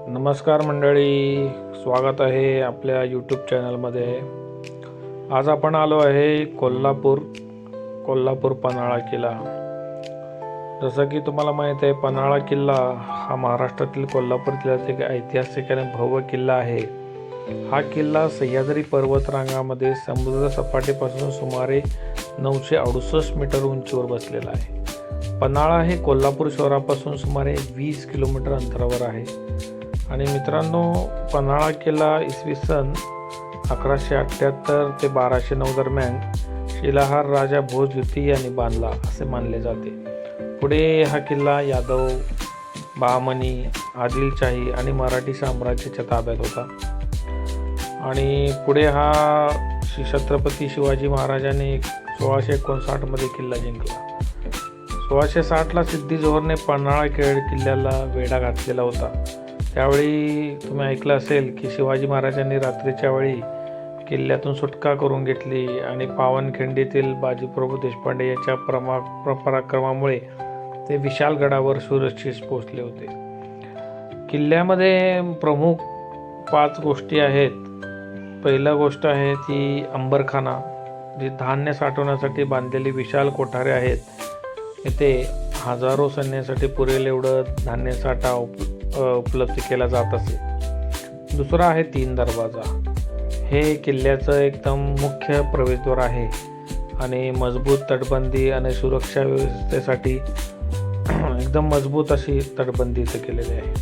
नमस्कार मंडळी, स्वागत आहे आपल्या यूट्यूब चॅनलमध्ये. आज आपण आलो आहे कोल्हापूर पन्हाळा किल्ला. जसं की तुम्हाला माहीत आहे, पन्हाळा किल्ला हा महाराष्ट्रातील कोल्हापूर जिल्ह्यात एक ऐतिहासिक आणि भव्य किल्ला आहे. हा किल्ला सह्याद्री पर्वतरांगामध्ये समुद्र सपाटीपासून सुमारे 968 मीटर उंचीवर बसलेला आहे. पन्हाळा हे कोल्हापूर शहरापासून सुमारे 20 किलोमीटर अंतरावर आहे. आणि मित्रांनो, पन्हाळा किल्ला इसवी सन 1178 ते 1209 दरम्यान शिलाहार राजा भोज द्वितीय यांनी बांधला असे मानले जाते. पुढे हा किल्ला यादव, बहामनी, आदिलशाही आणि मराठी साम्राज्याच्या ताब्यात होता. आणि पुढे हा छत्रपती शिवाजी महाराजांनी 1659 मध्ये किल्ला जिंकला. 1660ला सिद्धी जोहरने पन्हाळा किल्ल्याला वेढा घातलेला होता. त्यावेळी तुम्ही ऐकलं असेल की शिवाजी महाराजांनी रात्रीच्या वेळी किल्ल्यातून सुटका करून घेतली आणि पावनखिंडीतील बाजीप्रभू देशपांडे यांच्या पराक्रमामुळे ते विशालगडावर सुरक्षित पोहोचले होते. किल्ल्यामध्ये प्रमुख 5 गोष्टी आहेत. पहिली गोष्ट आहे ती अंबरखाना, जी धान्य साठवण्यासाठी बांधलेली विशाल कोठारे आहेत. येथे हजारो सैन्यासाठी पुरेल एवढं धान्य साठा उपलब्ध केला जात असे. दुसरा आहे 3 दरवाजा. हे किल्ल्याचं एकदम मुख्य प्रवेशद्वार आहे आणि मजबूत तटबंदी आणि सुरक्षा व्यवस्थेसाठी एकदम मजबूत अशी तटबंदी इथे केलेली आहे.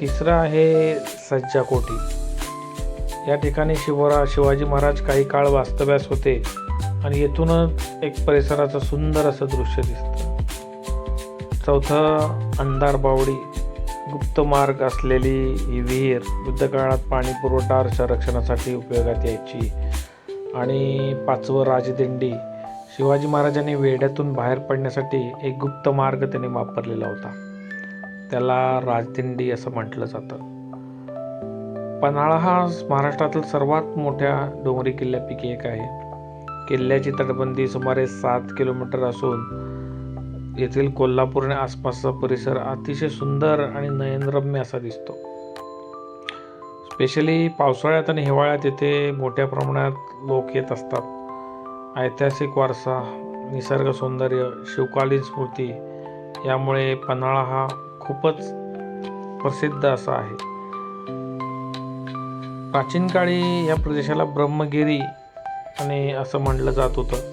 तिसरं आहे सज्जा कोठी. या ठिकाणी शिवाजी महाराज काही काळ वास्तव्यास होते आणि येथूनच एक परिसराचं सुंदर असं दृश्य दिसतं. चौथं अंधार बावडी. गुप्त मार्ग असलेली ही विहीर युद्धकाळात पाणी पुरवठा संरक्षणासाठी उपयोगात यायची. आणि 5वं राजदिंडी. शिवाजी महाराजांनी वेढ्यातून बाहेर पडण्यासाठी एक गुप्त मार्ग त्यांनी वापरलेला होता. त्याला राजदिंडी असं म्हटलं जातं. पन्हाळा हा महाराष्ट्रातील सर्वात मोठ्या डोंगरी किल्ल्यापैकी एक आहे. किल्ल्याची तटबंदी सुमारे 7 किलोमीटर असून येथील कोल्हापूर आणि आसपासचा परिसर अतिशय सुंदर आणि नयनरम्य असा दिसतो. स्पेशली पावसाळ्यात आणि हिवाळ्यात येथे मोठ्या प्रमाणात लोक येत असतात. ऐतिहासिक वारसा, निसर्ग सौंदर्य, शिवकालीन स्मृती यामुळे पन्हाळा हा खूपच प्रसिद्ध असा आहे. प्राचीन काळी या प्रदेशाला ब्रह्मगिरी आणि असं म्हटलं जात होतं.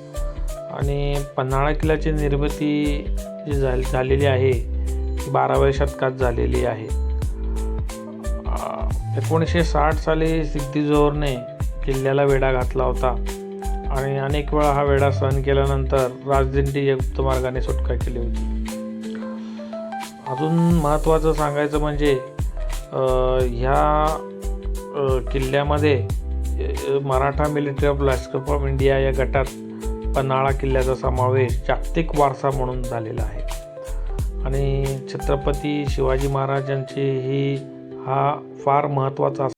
आणि पन्हाळा किल्ल्याची निर्मिती जी झालेली आहे ती 12व्या शतकात झालेली आहे. 1960 साली सिद्धी जोहरने किल्ल्याला वेढा घातला होता आणि अनेक वेळा हा वेढा सहन केल्यानंतर राजदिंडी या गुप्त मार्गाने सुटका केली होती. अजून महत्त्वाचं सांगायचं म्हणजे ह्या किल्ल्यामध्ये मराठा मिलिटरी ऑफ लष्कर ऑफ इंडिया या गटात पन्हाळा किल्ल्याचा समावेश जागतिक वारसा म्हणून झालेला आहे. आणि छत्रपती शिवाजी महाराजांची हा फार महत्त्वाचा